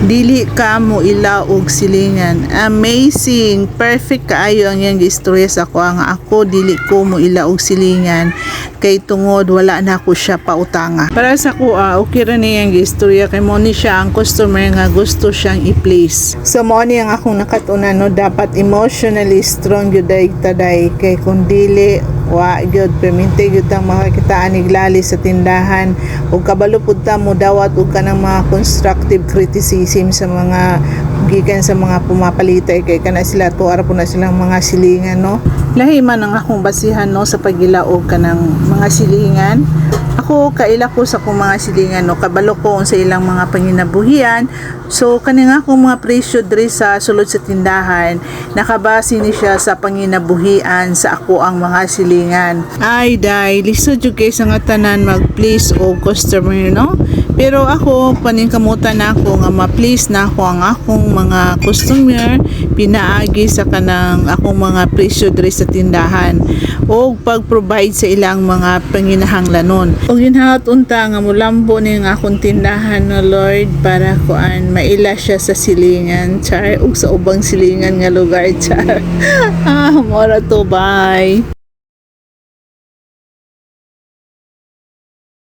Dili ka mo ilaw og silingan. Amazing, perfect kaayo ang yang istorya sa ako nga ako dili ko mo ilaw og silingan kay tungod wala na ako siya pautanga. Para sa ko okay ra ni yang istorya kay mo ni siya ang customer nga gusto siyang i-place. So mo ni ang akong nakatunan no, dapat emotionally strong gyud taday kay kung dili wa gyud permente gyud ang makakitaan iglali sa tindahan ug kabalo pud ta mo dawat og kanang mga constructive criticism sa mga gikan sa mga pumapalitay kay kana sila to ara po na silang mga silingan no. Lahi man ang akong basihan no sa paggilaog kanang mga silingan. Ako kaila ko sa akong mga silingan no, kabalo ko sa ilang mga panginabuhian. So kani nga akong mga presyo diri sa sulod sa tindahan nakabase ni siya sa panginabuhian sa ako ang mga silingan. Ay day lisod jud kay sa nga tanan mag-please o customer no. Pero ako paningkamutan ako nga ma-please na ako ang akong mga customer pinaagi sa kanang akong mga presyo diri sa tindahan o pag-provide sa ilang mga panginahanglanon. Og ginhaot unta nga mulambo ni nga akong tindahan no Lord para kuan maila siya sa silingan char ug sa ubang silingan nga lugar char. Mora to bye.